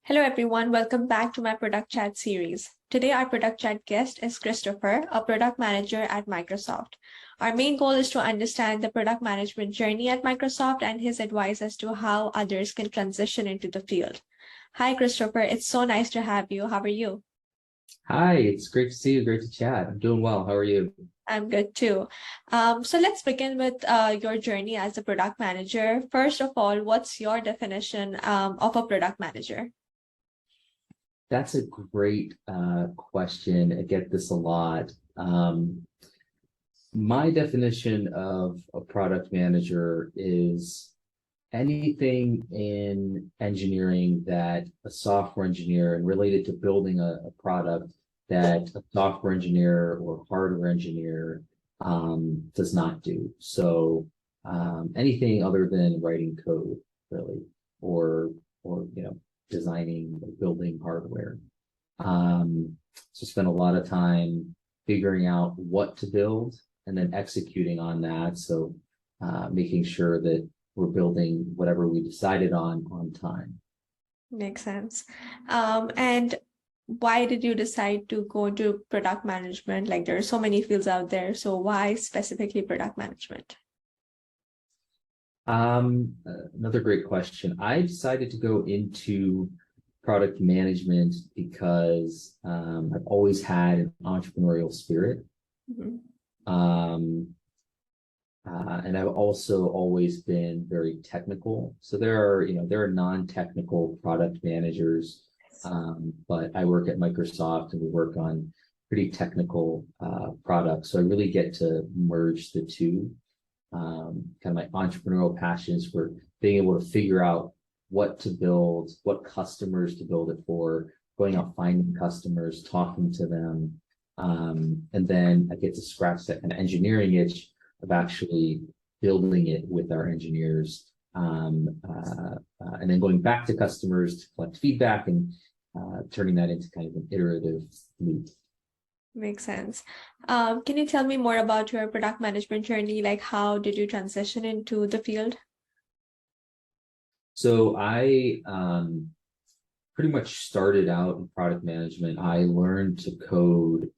Hello, everyone. Welcome back to my Product Chat series. Today, our Product Chat guest is Christopher, a product manager at Microsoft. Our main goal is to understand the product management journey at Microsoft and his advice as to how others can transition into the field. Hi, Christopher. It's so nice to have you. How are you? Hi, it's great to see you. Great to chat. I'm doing well. How are you? I'm good too. So let's begin with your journey as a product manager. First of all, what's your definition of a product manager? That's a great question. I get this a lot. My definition of a product manager is anything in engineering that a software engineer and related to building a product that a software engineer or hardware engineer does not do. So anything other than writing code, really, or designing or building hardware. So spend a lot of time figuring out what to build and then executing on that. So making sure that we're building whatever we decided on time. Makes sense. And why did you decide to go into product management? Like there are so many fields out there. So why specifically product management? Another great question. I decided to go into product management because I've always had an entrepreneurial spirit. Mm-hmm. And I've also always been very technical. So there are non-technical product managers, but I work at Microsoft and we work on pretty technical products. So I really get to merge the two. Kind of my entrepreneurial passions for being able to figure out what to build, what customers to build it for, going out finding customers, talking to them, and then I get to scratch that kind of engineering itch of actually building it with our engineers, and then going back to customers to collect feedback and turning that into kind of an iterative loop. Makes sense. Can you tell me more about your product management journey? Like how did you transition into the field? So I pretty much started out in product management. I learned to code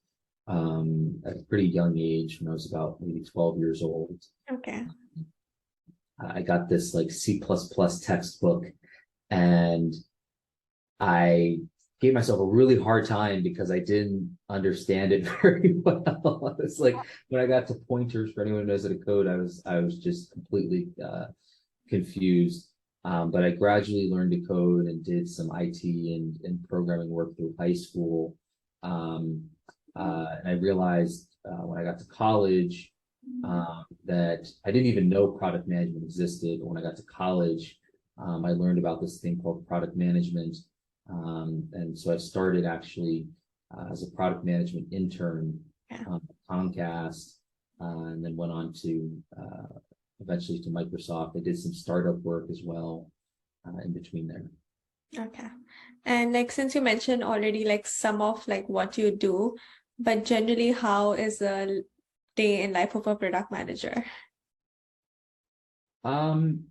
at a pretty young age when I was about maybe 12 years old. Okay. I got this like C++ textbook and I gave myself a really hard time because I didn't understand it very well. It's like when I got to pointers, for anyone who knows how to code, I was just completely confused. But I gradually learned to code and did some IT and programming work through high school. And I realized when I got to college that I didn't even know product management existed. When I got to college, I learned about this thing called product management. And so I started actually as a product management intern at Comcast, and then went on to eventually to Microsoft. I did some startup work as well in between there. Okay. And like since you mentioned already like some of like what you do, but generally how is a day in life of a product manager? The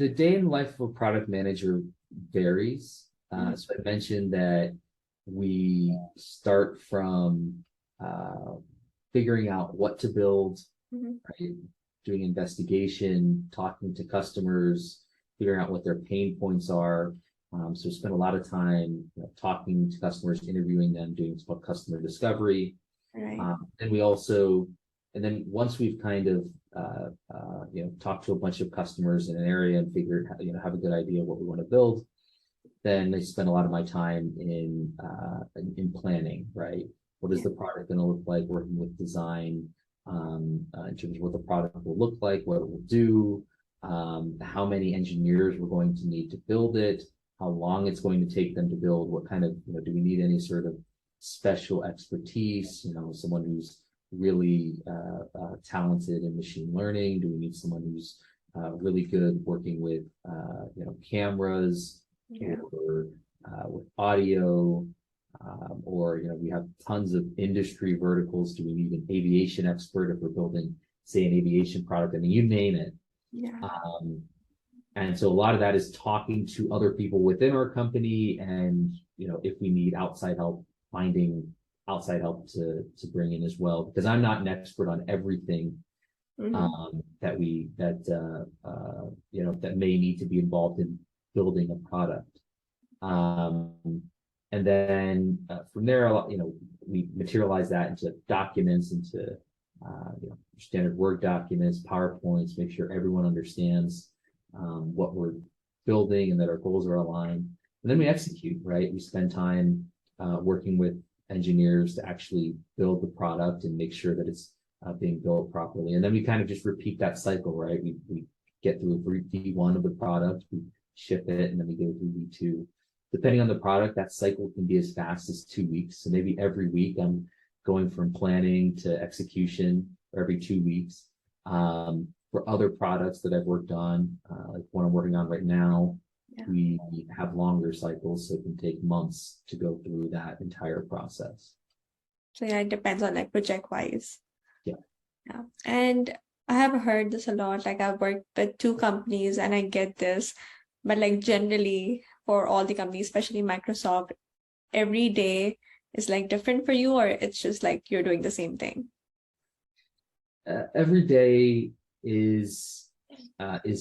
day in life of a product manager varies. So I mentioned that we start from figuring out what to build, right? Doing investigation, talking to customers, figuring out what their pain points are. So we spend a lot of time talking to customers, interviewing them, doing what's called customer discovery. Right. And then once we've kind of talked to a bunch of customers in an area and figured have a good idea of what we want to build, then I spend a lot of my time in planning, right? What is the product going to look like? Working with design in terms of what the product will look like, what it will do, how many engineers we're going to need to build it, how long it's going to take them to build, what kind of do we need any sort of special expertise? Someone who's really talented in machine learning? Do we need someone who's really good working with cameras or with audio? Or we have tons of industry verticals. Do we need an aviation expert if we're building, say, an aviation product? I mean, you name it. Yeah. And so a lot of that is talking to other people within our company, and if we need outside help, finding outside help to bring in as well, because I'm not an expert on everything that that may need to be involved in building a product. And then from there, we materialize that into documents, into standard Word documents, PowerPoints, make sure everyone understands what we're building and that our goals are aligned. And then we execute, right? We spend time working with engineers to actually build the product and make sure that it's being built properly. And then we kind of just repeat that cycle, right? We get through V1 of the product, we ship it, and then we go through V2. Depending on the product, that cycle can be as fast as 2 weeks. So maybe every week I'm going from planning to execution, or every 2 weeks. For other products that I've worked on, like one I'm working on right now, we have longer cycles, so it can take months to go through that entire process. So yeah, it depends on like project wise. Yeah. And I have heard this a lot. Like I've worked with 2 companies and I get this, but like generally for all the companies, especially Microsoft, every day is like different for you, or it's just like you're doing the same thing? Every day is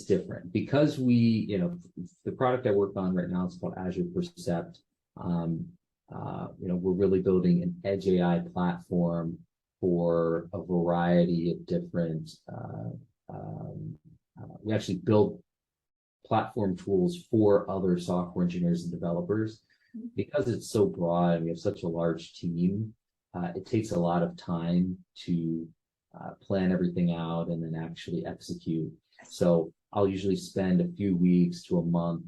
different, because the product I work on right now is called Azure Percept. We're really building an edge AI platform for a variety of different. We actually build platform tools for other software engineers and developers. Because it's so broad and we have such a large team, it takes a lot of time to plan everything out and then actually execute. So I'll usually spend a few weeks to a month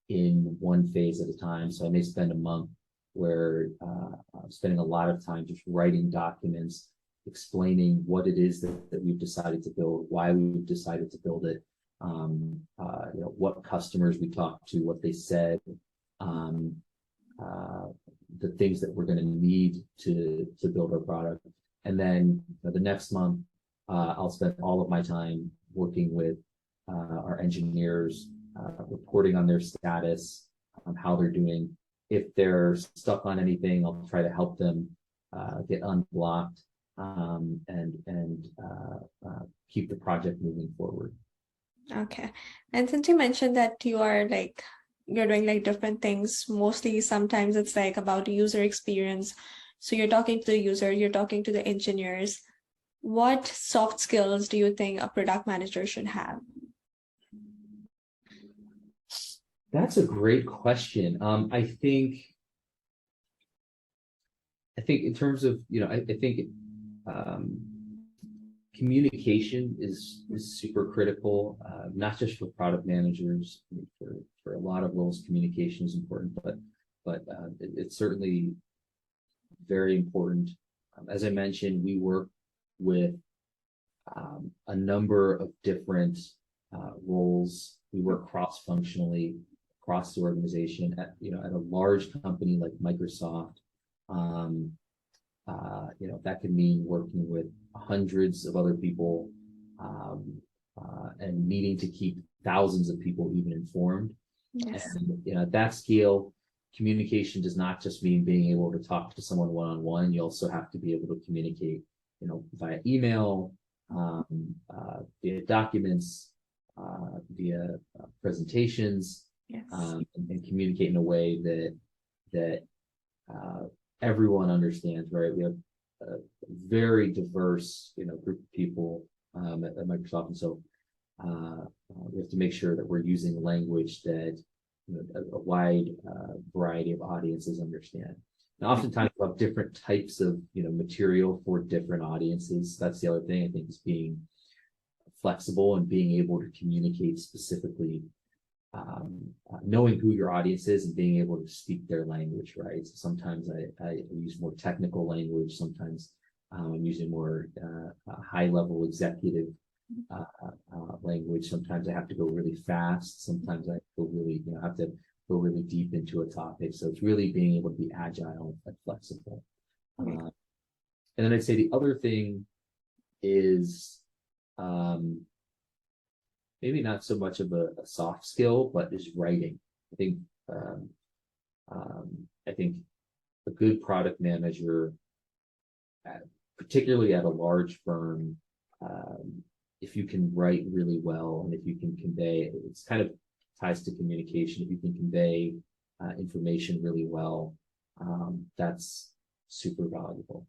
in one phase at a time. So I may spend a month where I'm spending a lot of time just writing documents, explaining what it is that we've decided to build, why we've decided to build it, what customers we talked to, what they said, the things that we're going to need to build our product. And then the next month, I'll spend all of my time working with our engineers, reporting on their status, how they're doing. If they're stuck on anything, I'll try to help them get unblocked and keep the project moving forward. Okay. And since you mentioned that you're doing like different things, mostly sometimes it's like about user experience. So you're talking to the user, you're talking to the engineers. What soft skills do you think a product manager should have? That's a great question. I think in terms of, I think communication is super critical, not just for product managers. For a lot of roles, communication is important, but it's certainly very important. As I mentioned, we work with a number of different roles. We work cross-functionally across the organization. At a large company like Microsoft, that could mean working with hundreds of other people and needing to keep thousands of people even informed. Yes. And at that scale, communication does not just mean being able to talk to someone one-on-one. You also have to be able to communicate, via email, via documents, via presentations, Yes. and communicate in a way that everyone understands, right? We have a very diverse, group of people at Microsoft, and so we have to make sure that we're using language that a wide variety of audiences understand. And oftentimes we have different types of material for different audiences. That's the other thing, I think, is being flexible and being able to communicate specifically, knowing who your audience is and being able to speak their language, right? So sometimes I use more technical language. Sometimes I'm using more high-level executive language. Sometimes I have to go really fast. Sometimes I go really, have to go really deep into a topic. So it's really being able to be agile and flexible. Okay. And then I'd say the other thing is maybe not so much of a soft skill, but is writing. I think um, I think a good product manager, particularly at a large firm, if you can write really well and if you can convey, it's kind of ties to communication. If you can convey information really well, that's super valuable.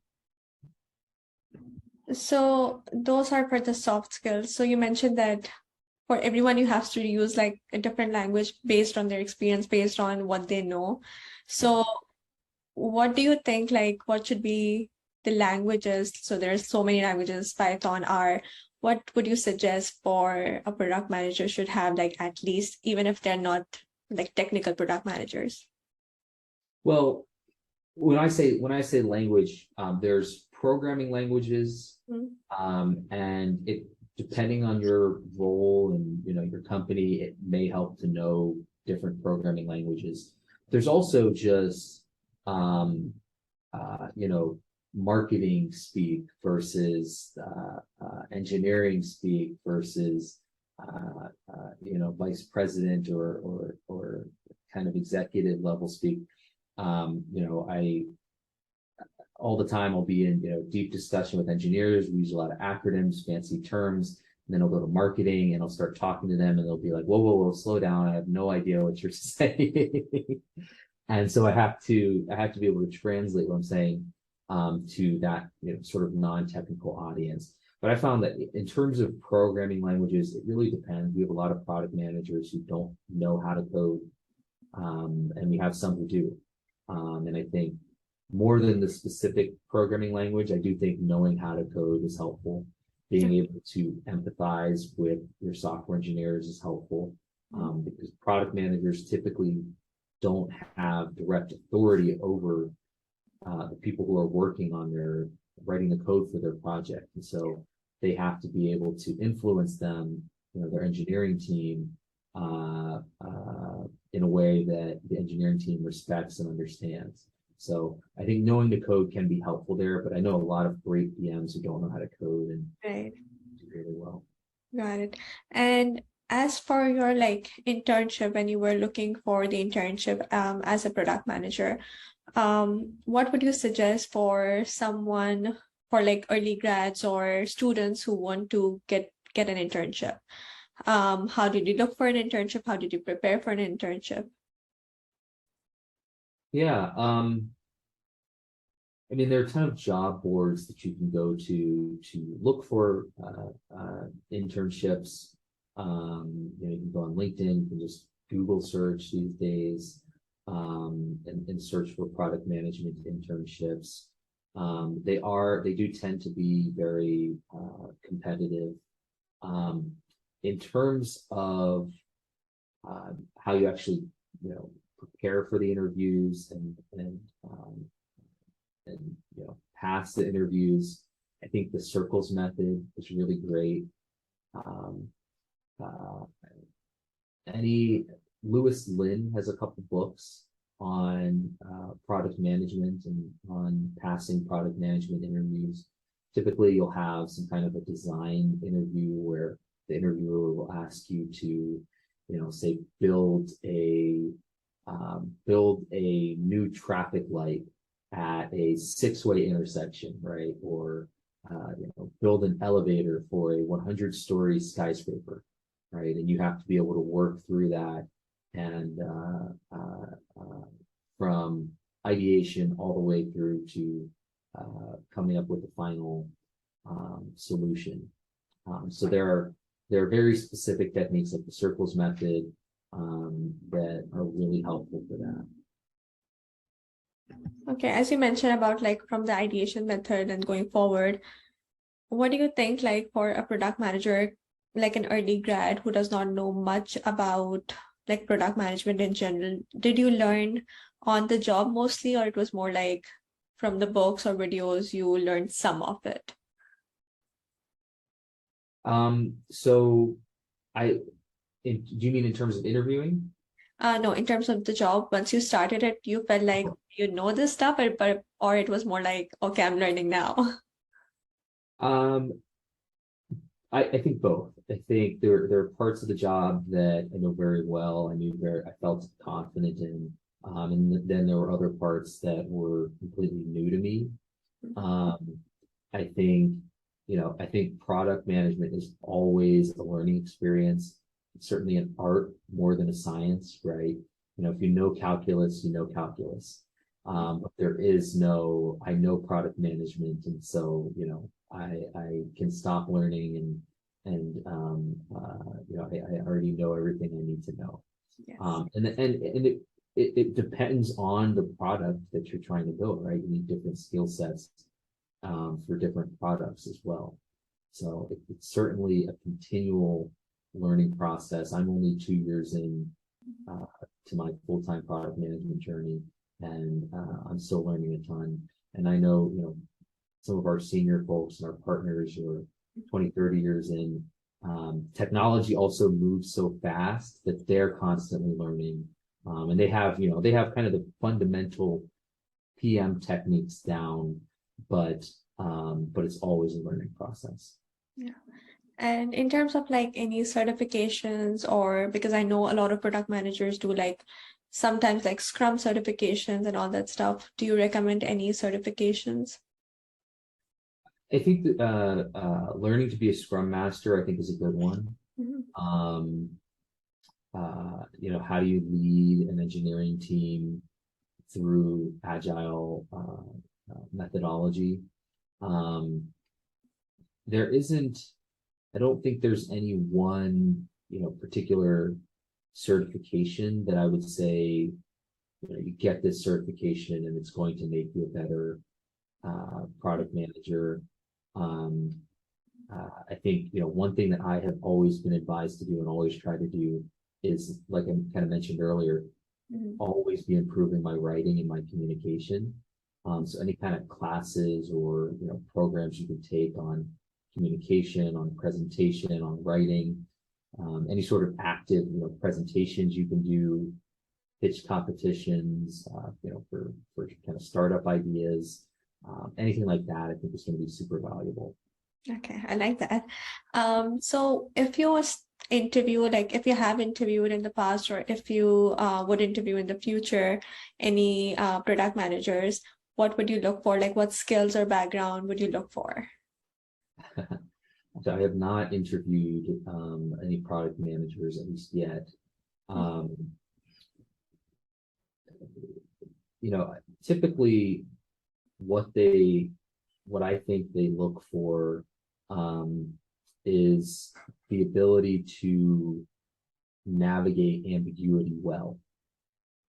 So those are for the soft skills. So you mentioned that for everyone, you have to use like a different language based on their experience, based on what they know. So what do you think, like, what should be the languages? So there's so many languages, Python, R. What would you suggest for a product manager should have, like, at least, even if they're not like technical product managers? Well, when I say language, there's programming languages, and it depending on your role and your company, it may help to know different programming languages. There's also just marketing speak versus engineering speak versus vice president or kind of executive level speak. I all the time I'll be in deep discussion with engineers. We use a lot of acronyms, fancy terms, and then I'll go to marketing and I'll start talking to them and they'll be like, whoa, slow down. I have no idea what you're saying. And so I have to be able to translate what I'm saying to that sort of non-technical audience. But I found that in terms of programming languages, it really depends. We have a lot of product managers who don't know how to code, and we have some who do. And I think more than the specific programming language, I do think knowing how to code is helpful. Being able to empathize with your software engineers is helpful, because product managers typically don't have direct authority over the people who are working on writing the code for their project. And so they have to be able to influence them, their engineering team, in a way that the engineering team respects and understands. So I think knowing the code can be helpful there, but I know a lot of great PMs who don't know how to code and do really well. Got it. And as for your like internship, when you were looking for the internship as a product manager, what would you suggest for someone, for like early grads or students who want to get an internship? How did you look for an internship? How did you prepare for an internship? Yeah, I mean, there are a ton of job boards that you can go to look for internships. You can go on LinkedIn, you can just Google search these days, and search for product management internships. They do tend to be very competitive. In terms of how you actually, prepare for the interviews and pass the interviews, I think the circles method is really great. Lewis Lin has a couple books on product management and on passing product management interviews. Typically, you'll have some kind of a design interview where the interviewer will ask you to, say, build a new traffic light at a 6-way intersection, right? Or build an elevator for a 100-story skyscraper, right? And you have to be able to work through that and from ideation all the way through to coming up with the final solution. So there are very specific techniques like the circles method that are really helpful for that. Okay, as you mentioned about like from the ideation method and going forward, what do you think like for a product manager, like an early grad who does not know much about like product management in general, did you learn on the job mostly, or it was more like from the books or videos you learned some of it? So do you mean in terms of interviewing? No, in terms of the job, once you started it, you felt like you know this stuff, or it was more like, okay, I'm learning now. I think both. I think there are parts of the job that I know very well. I felt confident in. And then there were other parts that were completely new to me. Um, I think, I think product management is always a learning experience. It's certainly an art more than a science, right? If you know calculus, you know calculus. But there is no, I know product management, and so, I can stop learning I already know everything I need to know. Yes. And it depends on the product that you're trying to build, right? You need different skill sets for different products as well. So it's certainly a continual learning process. I'm only 2 years in to my full-time product management journey, and I'm still learning a ton. And I know, some of our senior folks and our partners who are 20, 30 years in, technology also moves so fast that they're constantly learning. And they have kind of the fundamental PM techniques down, but it's always a learning process. Yeah. And in terms of like any certifications, or because I know a lot of product managers do like sometimes like Scrum certifications and all that stuff, do you recommend any certifications? I think that learning to be a Scrum Master, I think, is a good one. Mhm. How do you lead an engineering team through agile methodology? There isn't, I don't think there's any one, particular certification that I would say, you get this certification and it's going to make you a better product manager. I think, one thing that I have always been advised to do and always try to do is, like I kind of mentioned earlier, always be improving my writing and my communication. So any kind of classes or, programs you can take on communication, on presentation, on writing, any sort of active, presentations you can do, pitch competitions, for kind of startup ideas, anything like that, I think is going to be super valuable. Okay, I like that. So if you was interview, like if you have interviewed in the past, or if you would interview in the future, any product managers, what would you look for? Like what skills or background would you look for? So I have not interviewed any product managers, at least yet. Um, Typically what I think they look for is the ability to navigate ambiguity well.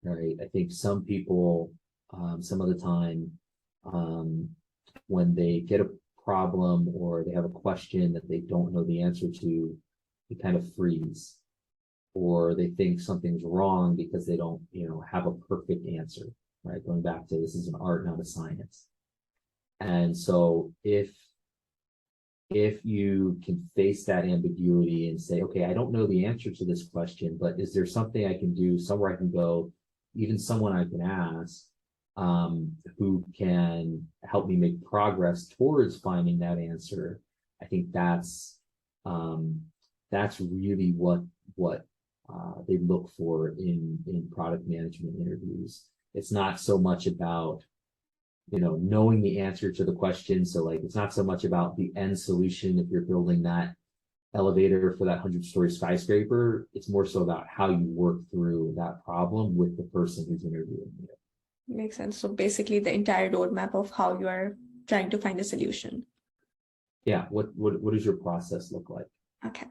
Right. I think some people, some of the time, when they get a problem or they have a question that they don't know the answer to, they kind of freeze, or they think something's wrong because they don't, have a perfect answer. Right. Going back to, this is an art, not a science. And so if you can face that ambiguity and say, okay, I don't know the answer to this question, but is there something I can do, somewhere I can go, even someone I can ask, who can help me make progress towards finding that answer? I think that's really what they look for in product management interviews. It's not so much about knowing the answer to the question. So like, it's not so much about the end solution if you're building that elevator for that 100-story skyscraper. It's more so about how you work through that problem with the person who's interviewing you. Makes sense. So basically the entire roadmap of how you are trying to find a solution. Yeah. What does your process look like? Okay.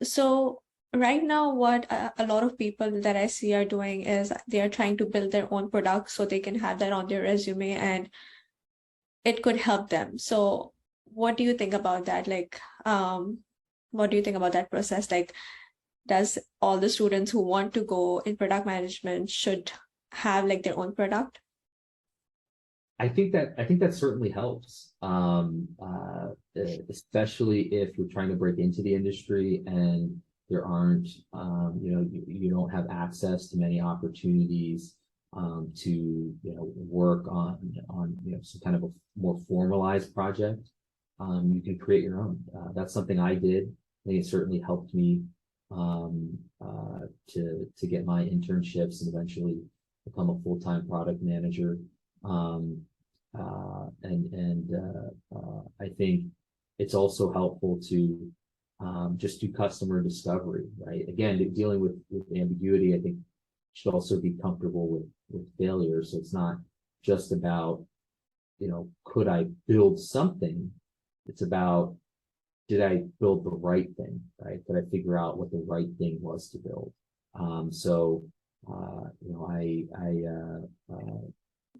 So right now, what a lot of people that I see are doing is they are trying to build their own product so they can have that on their resume and it could help them. So what do you think about that? Like, what do you think about that process? Like, does all the students who want to go in product management should have like their own product? I think that certainly helps, especially if you're trying to break into the industry and there aren't, you don't have access to many opportunities to work on some kind of a more formalized project. you can create your own. That's something I did. I think it certainly helped me to get my internships and eventually become a full-time product manager. I think it's also helpful to just do customer discovery, right? Again, dealing with ambiguity, I think should also be comfortable with failure. So it's not just about, could I build something? It's about, did I build the right thing, right? Did I figure out what the right thing was to build? I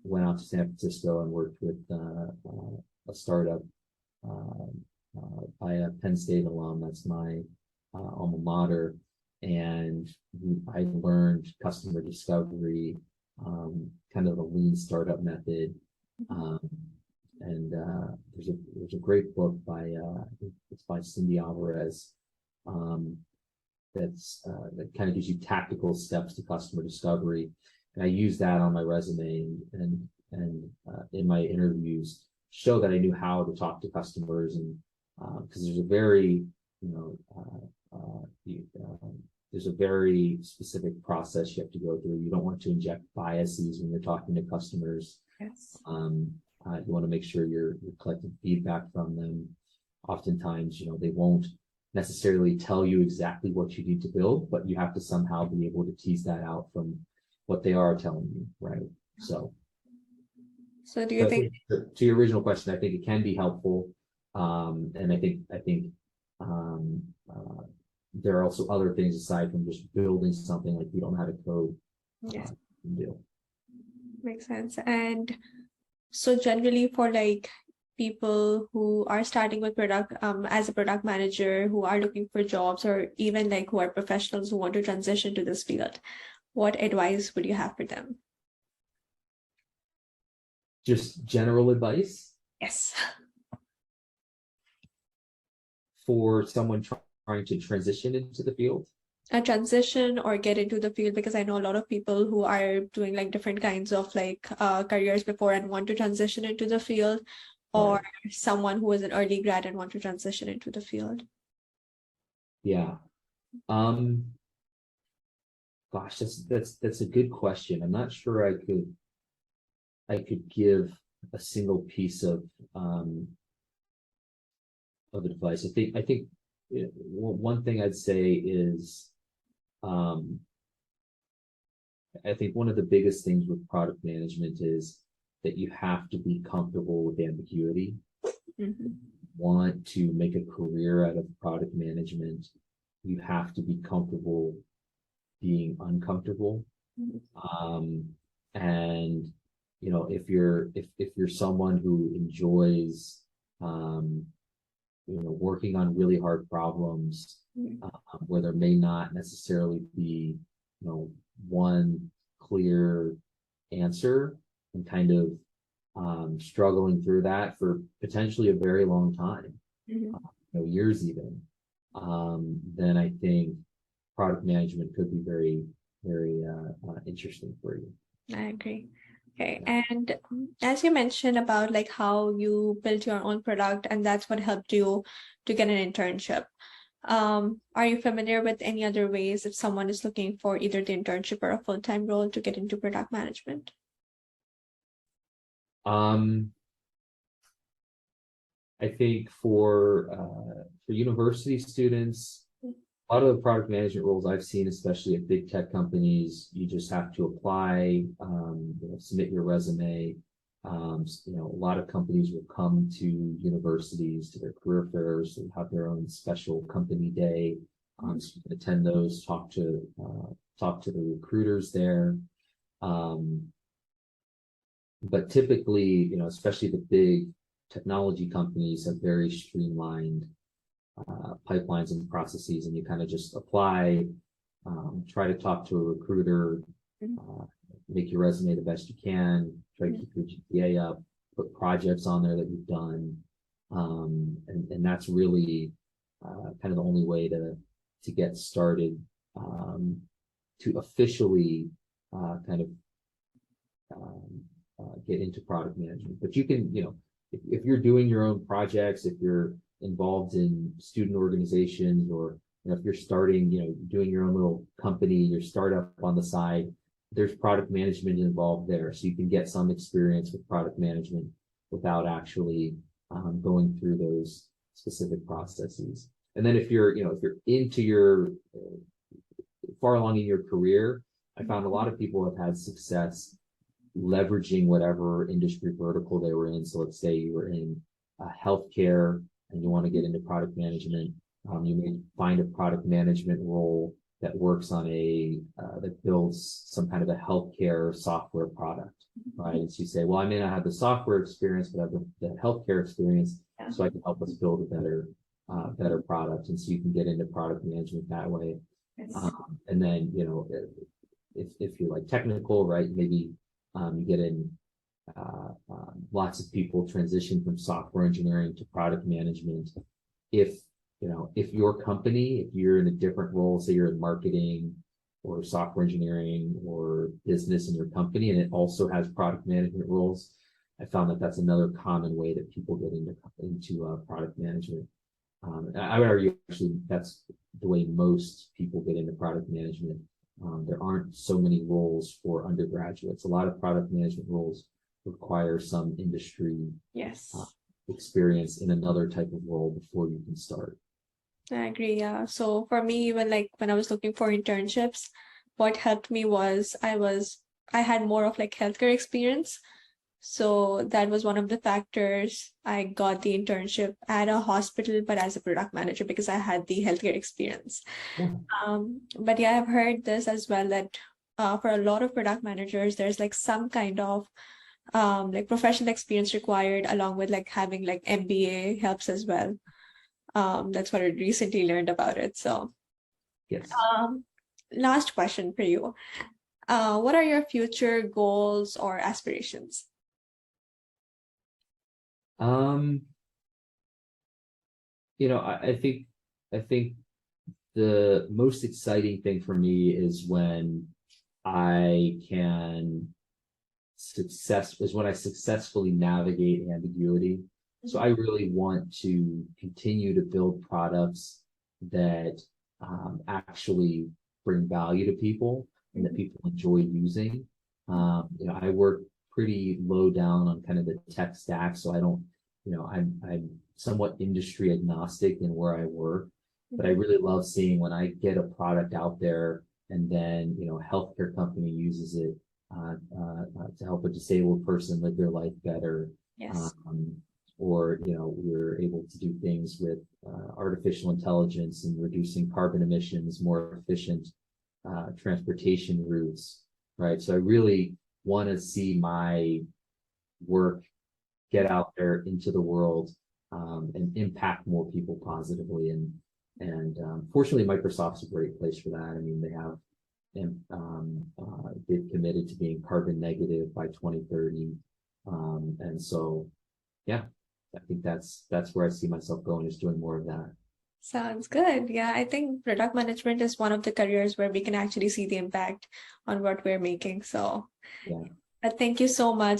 went out to San Francisco and worked with a startup by a Penn State alum. That's my alma mater. And I learned customer discovery, kind of the lean startup method. There's a great book by it's by Cindy Alvarez that kind of gives you tactical steps to customer discovery, and I use that on my resume and in my interviews, show that I knew how to talk to customers, and because there's a very there's a very specific process you have to go through. You don't want to inject biases when you're talking to customers. Yes. You want to make sure you're collecting feedback from them. Oftentimes, they won't necessarily tell you exactly what you need to build, but you have to somehow be able to tease that out from what they are telling you, right? So do you think, to your original question, I think it can be helpful, and I think there are also other things aside from just building something, like you don't know how to code. yes, Do. makes sense. And so generally for like people who are starting with product as a product manager, who are looking for jobs, or even like who are professionals who want to transition to this field, what advice would you have for them? Just general advice? Yes. For someone trying to transition into the field? A transition or get into the field, because I know a lot of people who are doing like different kinds of like careers before and want to transition into the field, or Right. someone who is an early grad and want to transition into the field. Yeah. Gosh, that's a good question. I'm not sure I could give a single piece of advice. I think one thing I'd say is I think one of the biggest things with product management is that you have to be comfortable with ambiguity. Mm-hmm. Want to make a career out of product management, you have to be comfortable being uncomfortable. Mm-hmm. And if you're someone who enjoys working on really hard problems, Mm-hmm. where there may not necessarily be one clear answer, and kind of struggling through that for potentially a very long time, Mm-hmm. years even, then I think product management could be very, very interesting for you. I agree. Okay. And as you mentioned about like how you built your own product and that's what helped you to get an internship. Are you familiar with any other ways if someone is looking for either the internship or a full-time role to get into product management? I think for university students, a lot of the product management roles I've seen, especially at big tech companies, you just have to apply, submit your resume. A lot of companies will come to universities, to their career fairs, and have their own special company day. So you can attend those, talk to the recruiters there. But typically, especially the big technology companies have very streamlined pipelines and processes, and you kind of just apply, try to talk to a recruiter, make your resume the best you can, try to keep your GPA up, put projects on there that you've done, and that's really kind of the only way to get started, to officially kind of get into product management. But you can, if you're doing your own projects, if you're involved in student organizations, or if you're starting, doing your own little company, your startup on the side, there's product management involved there. So you can get some experience with product management without actually going through those specific processes. And then if you're into your far along in your career, I found a lot of people have had success leveraging whatever industry vertical they were in. So let's say you were in healthcare and you want to get into product management. You may find a product management role that works on that builds some kind of a healthcare software product, right? And so you say, well, I may not have the software experience, but I have the healthcare experience, so I can help us build a better product. And so you can get into product management that way. And then, if you're like technical, right, maybe you get in, lots of people transition from software engineering to product management. If your company, if you're in a different role, say you're in marketing or software engineering or business in your company, and it also has product management roles, I found that that's another common way that people get into product management. I would argue actually that's the way most people get into product management. There aren't so many roles for undergraduates. A lot of product management roles require some industry experience in another type of role before you can start. I agree. Yeah. So for me, even like when I was looking for internships, what helped me was I had more of like healthcare experience. So that was one of the factors I got the internship at a hospital, but as a product manager because I had the healthcare experience. But yeah, I've heard this as well that for a lot of product managers, there's like some kind of like professional experience required along with like having like MBA helps as well. That's what I recently learned about it. So yes. Last question for you. What are your future goals or aspirations? I think the most exciting thing for me is when I successfully navigate ambiguity. So I really want to continue to build products that actually bring value to people and that people enjoy using. I work pretty low down on kind of the tech stack, so I don't, I'm somewhat industry agnostic in where I work, but I really love seeing when I get a product out there and then, a healthcare company uses it to help a disabled person live their life better. Yes. Or, we're able to do things with artificial intelligence and reducing carbon emissions, more efficient transportation routes, right? So I really want to see my work get out there into the world and impact more people positively. And fortunately, Microsoft's a great place for that. I mean, they have they've committed to being carbon negative by 2030. And so, yeah, I think that's where I see myself going, is doing more of that. Sounds good. Yeah, I think product management is one of the careers where we can actually see the impact on what we're making. So, Yeah. thank you so much.